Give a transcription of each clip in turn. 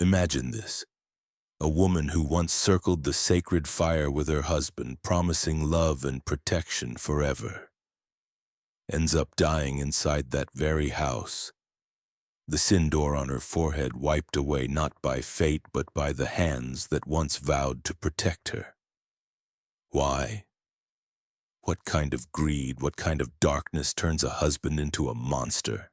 Imagine this. A woman who once circled the sacred fire with her husband, promising love and protection forever, ends up dying inside that very house, the sindor on her forehead wiped away not by fate but by the hands that once vowed to protect her. Why? What kind of greed, what kind of darkness turns a husband into a monster?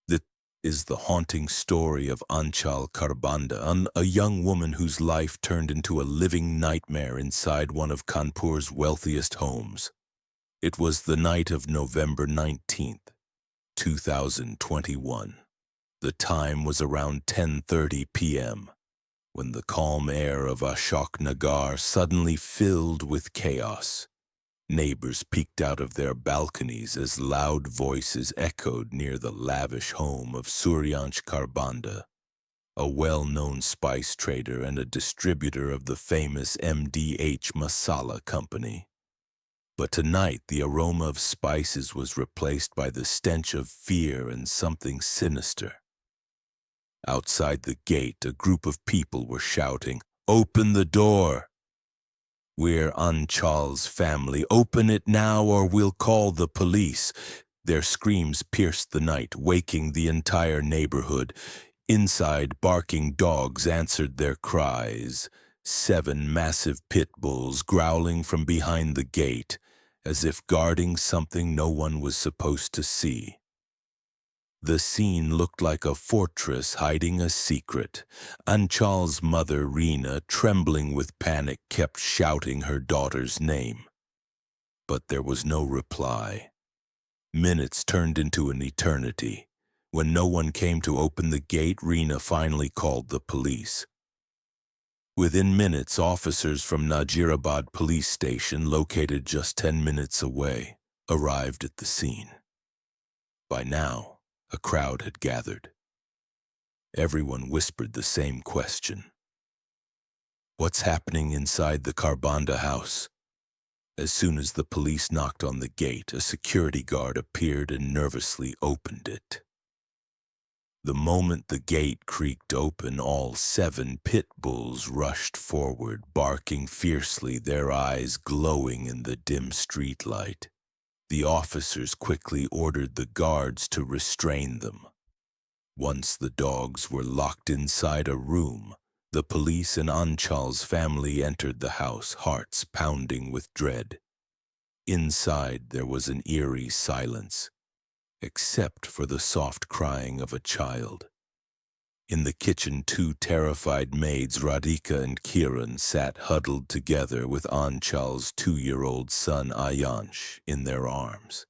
This is the haunting story of Aanchal Kharbanda, a young woman whose life turned into a living nightmare inside one of Kanpur's wealthiest homes. It was the night of November 19th, 2021. The time was around 10:30 p.m. when the calm air of Ashok Nagar suddenly filled with chaos. Neighbors peeked out of their balconies as loud voices echoed near the lavish home of Aanchal Kharbanda, a well-known spice trader and a distributor of the famous MDH Masala company. But tonight the aroma of spices was replaced by the stench of fear and something sinister. Outside the gate, a group of people were shouting, "Open the door! We're Aanchal's family. Open it now or we'll call the police." Their screams pierced the night, waking the entire neighborhood. Inside, barking dogs answered their cries. 7 massive pit bulls growling from behind the gate, as if guarding something no one was supposed to see. The scene looked like a fortress hiding a secret. Aanchal's mother, Reena, trembling with panic, kept shouting her daughter's name. But there was no reply. Minutes turned into an eternity. When no one came to open the gate, Reena finally called the police. Within minutes, officers from Najirabad police station, located just 10 minutes away, arrived at the scene. By now, a crowd had gathered. Everyone whispered the same question. What's happening inside the Kharbanda house? As soon as the police knocked on the gate, a security guard appeared and nervously opened it. The moment the gate creaked open, all 7 pit bulls rushed forward, barking fiercely, their eyes glowing in the dim streetlight. The officers quickly ordered the guards to restrain them. Once the dogs were locked inside a room, the police and Aanchal's family entered the house, hearts pounding with dread. Inside there was an eerie silence, except for the soft crying of a child. In the kitchen, 2 terrified maids, Radhika and Kiran, sat huddled together with Aanchal's 2-year-old son, Ayansh, in their arms.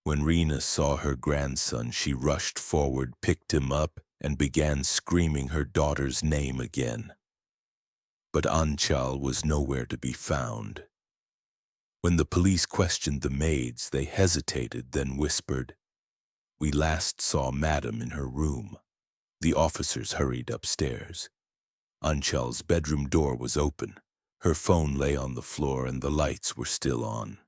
When Reena saw her grandson, she rushed forward, picked him up, and began screaming her daughter's name again. But Aanchal was nowhere to be found. When the police questioned the maids, they hesitated, then whispered, "We last saw Madam in her room." The officers hurried upstairs. Aanchal's bedroom door was open. Her phone lay on the floor and the lights were still on.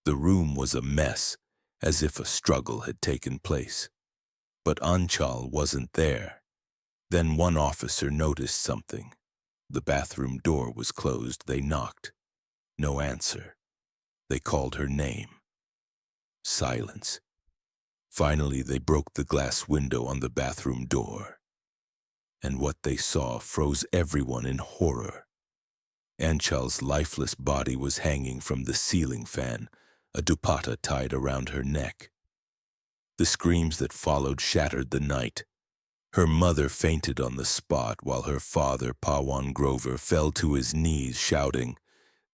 The room was a mess, as if a struggle had taken place. But Aanchal wasn't there. Then one officer noticed something. The bathroom door was closed. They knocked. No answer. They called her name. Silence. Finally, they broke the glass window on the bathroom door. And what they saw froze everyone in horror. Aanchal's lifeless body was hanging from the ceiling fan, a dupatta tied around her neck. The screams that followed shattered the night. Her mother fainted on the spot while her father, Pawan Grover, fell to his knees shouting,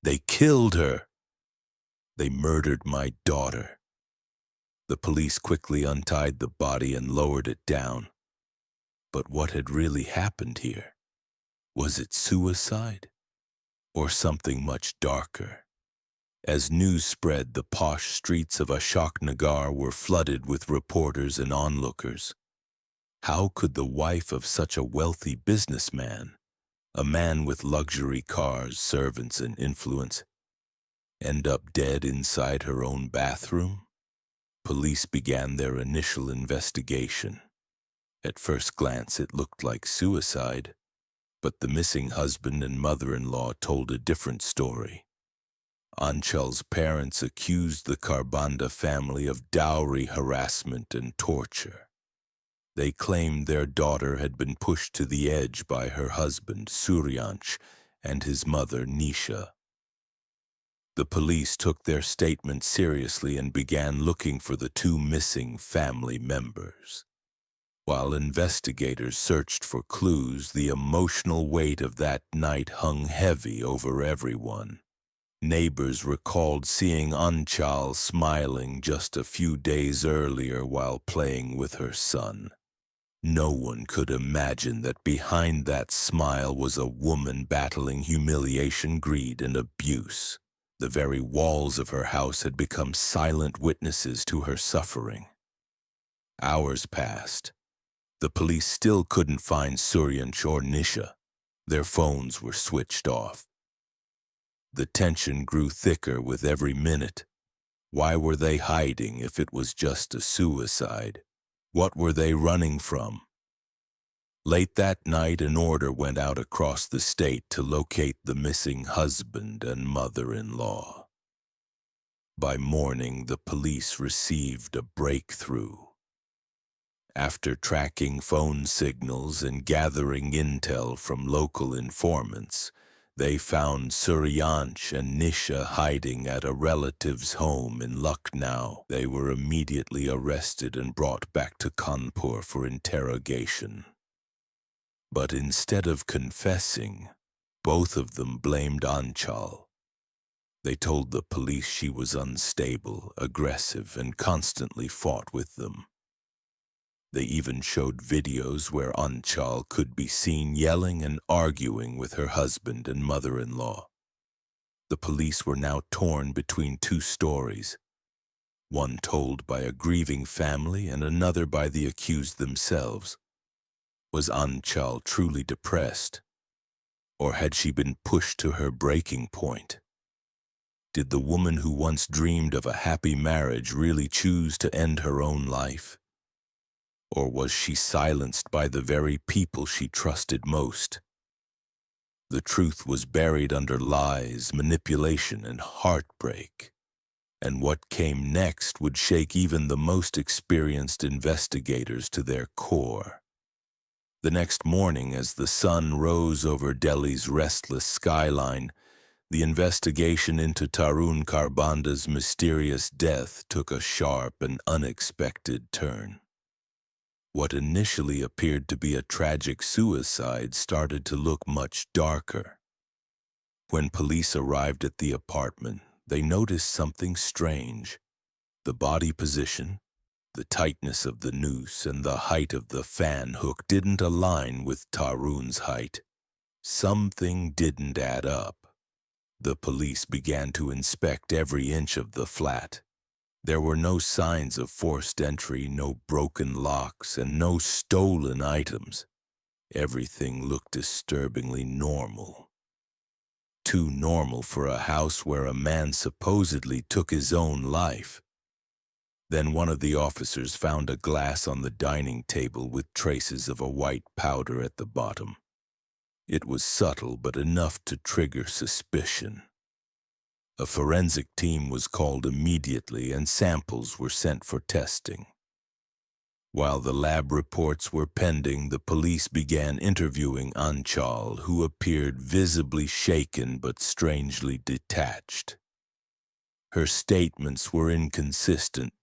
"They killed her! They murdered my daughter." The police quickly untied the body and lowered it down. But what had really happened here? Was it suicide? Or something much darker? As news spread, the posh streets of Ashok Nagar were flooded with reporters and onlookers. How could the wife of such a wealthy businessman, a man with luxury cars, servants, and influence, end up dead inside her own bathroom? Police began their initial investigation. At first glance, it looked like suicide, but the missing husband and mother-in-law told a different story. Aanchal's parents accused the Kharbanda family of dowry harassment and torture. They claimed their daughter had been pushed to the edge by her husband, Suryansh, and his mother, Nisha. The police took their statement seriously and began looking for the two missing family members. While investigators searched for clues, the emotional weight of that night hung heavy over everyone. Neighbors recalled seeing Aanchal smiling just a few days earlier while playing with her son. No one could imagine that behind that smile was a woman battling humiliation, greed, and abuse. The very walls of her house had become silent witnesses to her suffering. Hours passed. The police still couldn't find Suryansh or Nisha. Their phones were switched off. The tension grew thicker with every minute. Why were they hiding if it was just a suicide? What were they running from? Late that night, an order went out across the state to locate the missing husband and mother-in-law. By morning, the police received a breakthrough. After tracking phone signals and gathering intel from local informants, they found Suryansh and Nisha hiding at a relative's home in Lucknow. They were immediately arrested and brought back to Kanpur for interrogation. But instead of confessing, both of them blamed Aanchal. They told the police she was unstable, aggressive, and constantly fought with them. They even showed videos where Aanchal could be seen yelling and arguing with her husband and mother-in-law. The police were now torn between two stories, one told by a grieving family and another by the accused themselves. Was Aanchal truly depressed, or had she been pushed to her breaking point? Did the woman who once dreamed of a happy marriage really choose to end her own life? Or was she silenced by the very people she trusted most? The truth was buried under lies, manipulation, and heartbreak. And what came next would shake even the most experienced investigators to their core. The next morning, as the sun rose over Delhi's restless skyline, the investigation into Aanchal Kharbanda's mysterious death took a sharp and unexpected turn. What initially appeared to be a tragic suicide started to look much darker. When police arrived at the apartment, they noticed something strange. The body position, the tightness of the noose, and the height of the fan hook didn't align with Tarun's height. Something didn't add up. The police began to inspect every inch of the flat. There were no signs of forced entry, no broken locks, and no stolen items. Everything looked disturbingly normal. Too normal for a house where a man supposedly took his own life. Then one of the officers found a glass on the dining table with traces of a white powder at the bottom. It was subtle but enough to trigger suspicion. A forensic team was called immediately and samples were sent for testing. While the lab reports were pending, the police began interviewing Aanchal, who appeared visibly shaken but strangely detached. Her statements were inconsistent.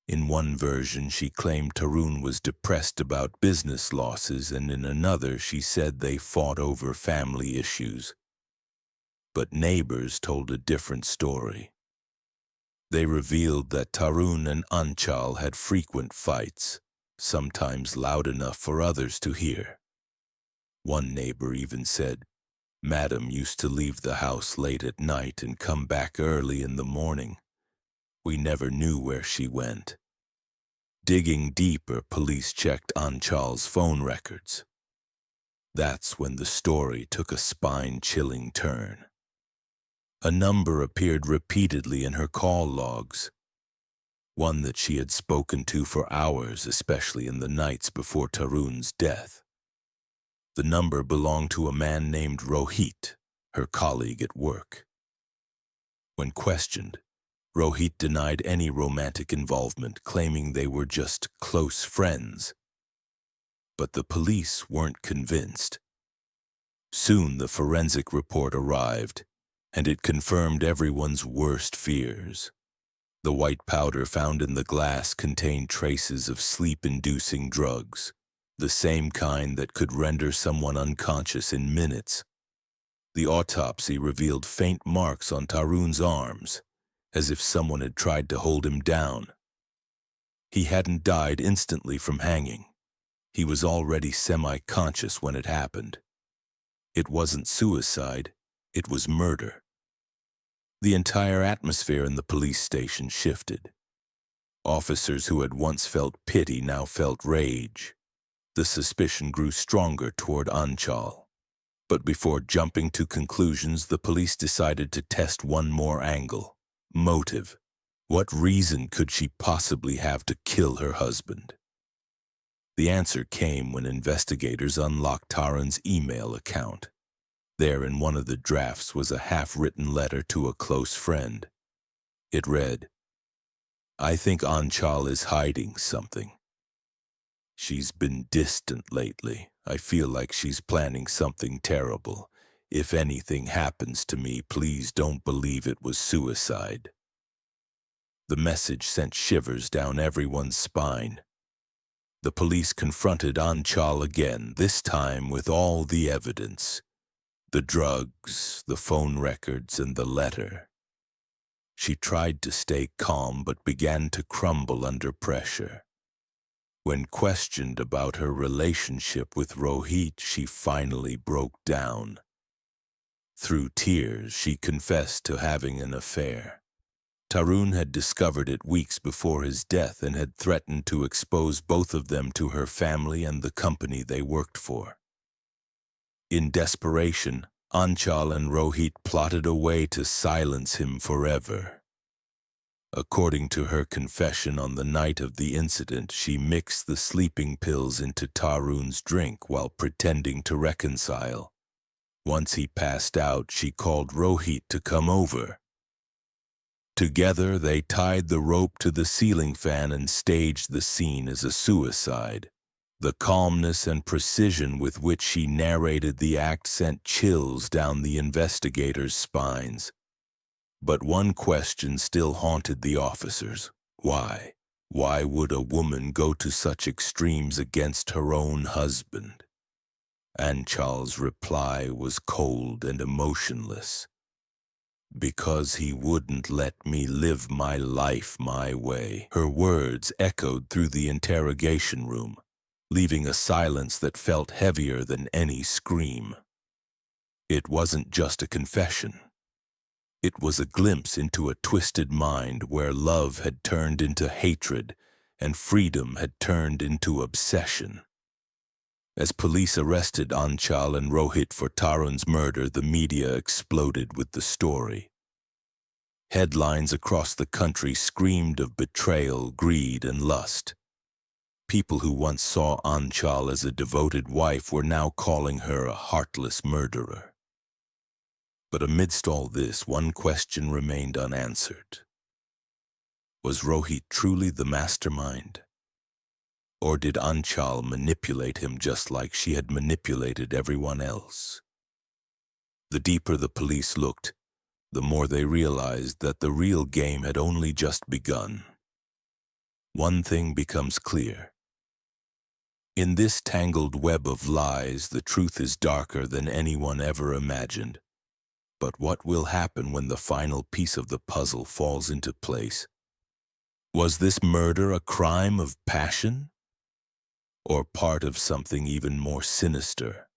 In one version, she claimed Tarun was depressed about business losses, and in another, she said they fought over family issues. But neighbors told a different story. They revealed that Tarun and Aanchal had frequent fights, sometimes loud enough for others to hear. One neighbor even said, "Madam used to leave the house late at night and come back early in the morning. We never knew where she went." Digging deeper, police checked Aanchal's phone records. That's when the story took a spine-chilling turn. A number appeared repeatedly in her call logs. one that she had spoken to for hours, especially in the nights before Tarun's death. The number belonged to a man named Rohit, her colleague at work. When questioned, Rohit denied any romantic involvement, claiming they were just close friends. But the police weren't convinced. Soon the forensic report arrived, and it confirmed everyone's worst fears. The white powder found in the glass contained traces of sleep-inducing drugs, the same kind that could render someone unconscious in minutes. The autopsy revealed faint marks on Tarun's arms, as if someone had tried to hold him down. He hadn't died instantly from hanging. He was already semi-conscious when it happened. It wasn't suicide, it was murder. The entire atmosphere in the police station shifted. Officers who had once felt pity now felt rage. The suspicion grew stronger toward Aanchal. But before jumping to conclusions, the police decided to test one more angle. Motive. What reason could she possibly have to kill her husband? The answer came when investigators unlocked Tarun's email account. There in one of the drafts was a half-written letter to a close friend. It read, "I think Aanchal is hiding something. She's been distant lately. I feel like she's planning something terrible. If anything happens to me, please don't believe it was suicide." The message sent shivers down everyone's spine. The police confronted Aanchal again, this time with all the evidence. The drugs, the phone records, and the letter. She tried to stay calm but began to crumble under pressure. When questioned about her relationship with Rohit, she finally broke down. Through tears, she confessed to having an affair. Tarun had discovered it weeks before his death and had threatened to expose both of them to her family and the company they worked for. In desperation, Aanchal and Rohit plotted a way to silence him forever. According to her confession, on the night of the incident, she mixed the sleeping pills into Tarun's drink while pretending to reconcile. Once he passed out, she called Rohit to come over. Together, they tied the rope to the ceiling fan and staged the scene as a suicide. The calmness and precision with which she narrated the act sent chills down the investigators' spines. But one question still haunted the officers. Why? Why would a woman go to such extremes against her own husband? Aanchal's reply was cold and emotionless. "Because he wouldn't let me live my life my way." Her words echoed through the interrogation room, leaving a silence that felt heavier than any scream. It wasn't just a confession. It was a glimpse into a twisted mind where love had turned into hatred and freedom had turned into obsession. As police arrested Aanchal and Rohit for Tarun's murder, the media exploded with the story. Headlines across the country screamed of betrayal, greed, and lust. People who once saw Aanchal as a devoted wife were now calling her a heartless murderer. But amidst all this, one question remained unanswered. Was Rohit truly the mastermind? Or did Aanchal manipulate him just like she had manipulated everyone else? The deeper the police looked, the more they realized that the real game had only just begun. One thing becomes clear. In this tangled web of lies, the truth is darker than anyone ever imagined. But what will happen when the final piece of the puzzle falls into place? Was this murder a crime of passion? Or part of something even more sinister?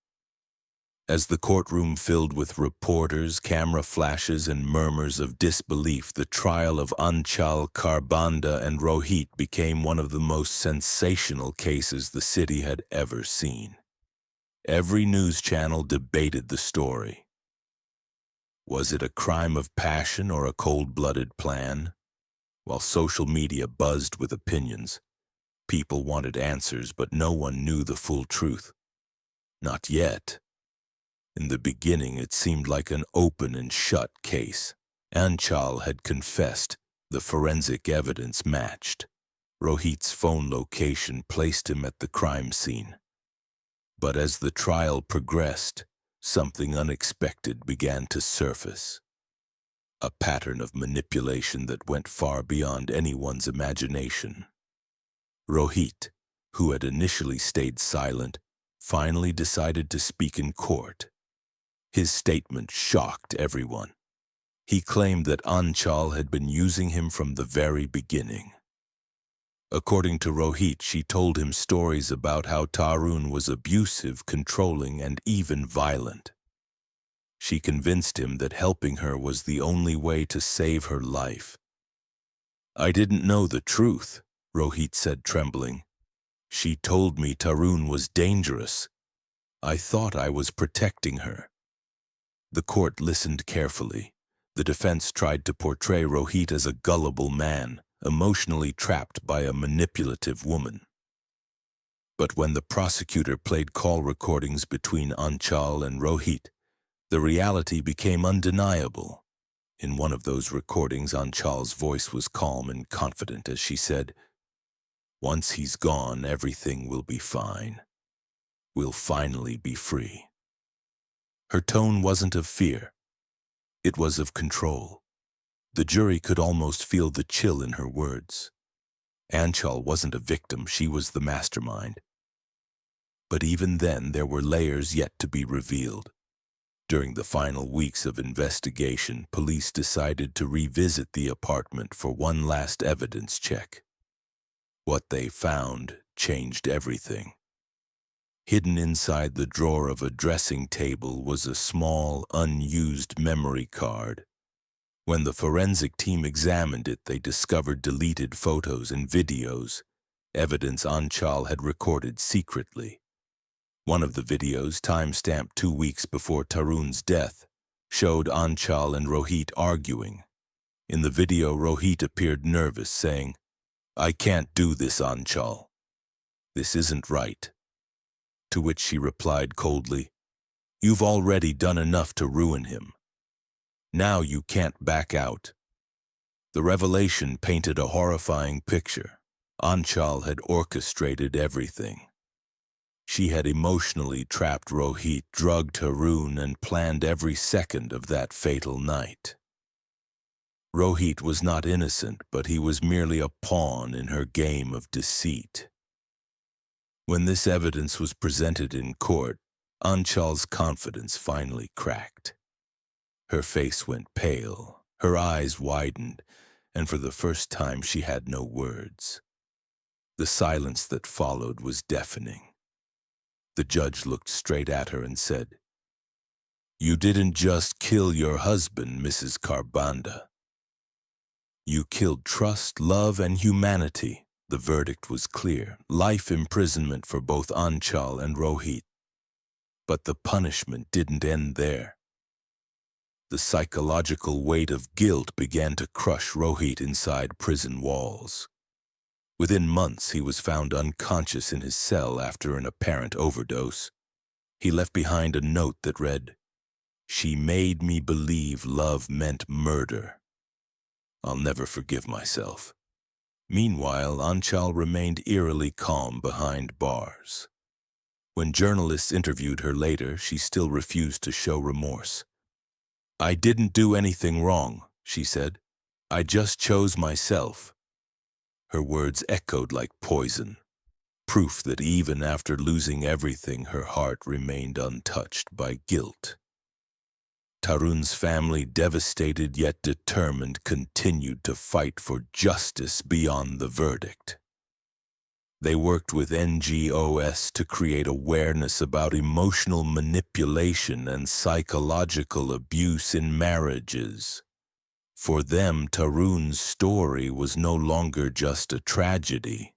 As the courtroom filled with reporters, camera flashes, and murmurs of disbelief, the trial of Aanchal Kharbanda and Rohit became one of the most sensational cases the city had ever seen. Every news channel debated the story. Was it a crime of passion or a cold-blooded plan? While social media buzzed with opinions, people wanted answers, but no one knew the full truth. Not yet. In the beginning, it seemed like an open and shut case. Aanchal had confessed. The forensic evidence matched. Rohit's phone location placed him at the crime scene. But as the trial progressed, something unexpected began to surface. A pattern of manipulation that went far beyond anyone's imagination. Rohit, who had initially stayed silent, finally decided to speak in court. His statement shocked everyone. He claimed that Aanchal had been using him from the very beginning. According to Rohit, she told him stories about how Tarun was abusive, controlling, and even violent. She convinced him that helping her was the only way to save her life. "I didn't know the truth," Rohit said, trembling. "She told me Tarun was dangerous. I thought I was protecting her." The court listened carefully. The defense tried to portray Rohit as a gullible man, emotionally trapped by a manipulative woman. But when the prosecutor played call recordings between Aanchal and Rohit, the reality became undeniable. In one of those recordings, Aanchal's voice was calm and confident as she said, "Once he's gone, everything will be fine. We'll finally be free." Her tone wasn't of fear. It was of control. The jury could almost feel the chill in her words. Aanchal wasn't a victim, she was the mastermind. But even then, there were layers yet to be revealed. During the final weeks of investigation, police decided to revisit the apartment for one last evidence check. What they found changed everything. Hidden inside the drawer of a dressing table was a small, unused memory card. When the forensic team examined it, they discovered deleted photos and videos, evidence Aanchal had recorded secretly. One of the videos, time-stamped 2 weeks before Tarun's death, showed Aanchal and Rohit arguing. In the video, Rohit appeared nervous, saying, "I can't do this, Aanchal. This isn't right." To which she replied coldly, "You've already done enough to ruin him. Now you can't back out." The revelation painted a horrifying picture. Aanchal had orchestrated everything. She had emotionally trapped Rohit, drugged Tarun, and planned every second of that fatal night. Rohit was not innocent, but he was merely a pawn in her game of deceit. When this evidence was presented in court, Aanchal's confidence finally cracked. Her face went pale, her eyes widened, and for the first time she had no words. The silence that followed was deafening. The judge looked straight at her and said, "You didn't just kill your husband, Mrs. Kharbanda. You killed trust, love, and humanity." The verdict was clear: life imprisonment for both Aanchal and Rohit. But the punishment didn't end there. The psychological weight of guilt began to crush Rohit inside prison walls. Within months, he was found unconscious in his cell after an apparent overdose. He left behind a note that read, "She made me believe love meant murder. I'll never forgive myself." Meanwhile, Aanchal remained eerily calm behind bars. When journalists interviewed her later, she still refused to show remorse. "I didn't do anything wrong," she said. "I just chose myself." Her words echoed like poison, proof that even after losing everything, her heart remained untouched by guilt. Tarun's family, devastated yet determined, continued to fight for justice beyond the verdict. They worked with NGOs to create awareness about emotional manipulation and psychological abuse in marriages. For them, Tarun's story was no longer just a tragedy.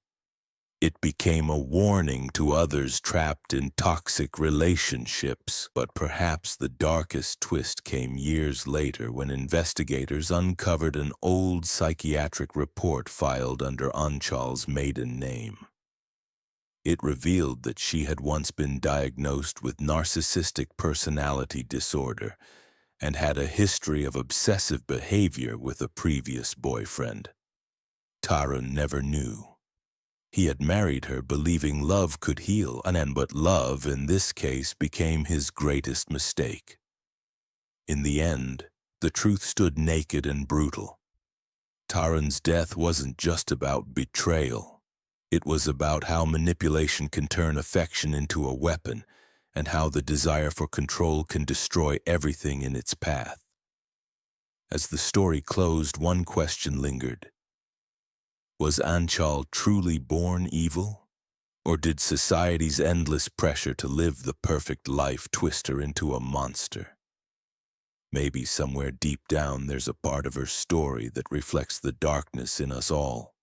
It became a warning to others trapped in toxic relationships, but perhaps the darkest twist came years later when investigators uncovered an old psychiatric report filed under Aanchal's maiden name. It revealed that she had once been diagnosed with narcissistic personality disorder and had a history of obsessive behavior with a previous boyfriend. Tarun never knew. He had married her believing love could heal, but love in this case became his greatest mistake. In the end, the truth stood naked and brutal. Tarun's death wasn't just about betrayal. It was about how manipulation can turn affection into a weapon and how the desire for control can destroy everything in its path. As the story closed, one question lingered. Was Aanchal truly born evil? Or did society's endless pressure to live the perfect life twist her into a monster? Maybe somewhere deep down there's a part of her story that reflects the darkness in us all.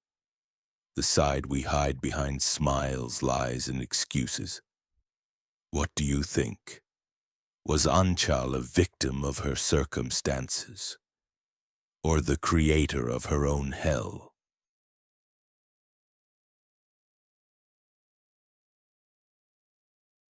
The side we hide behind smiles, lies, and excuses. What do you think? Was Aanchal a victim of her circumstances? Or the creator of her own hell?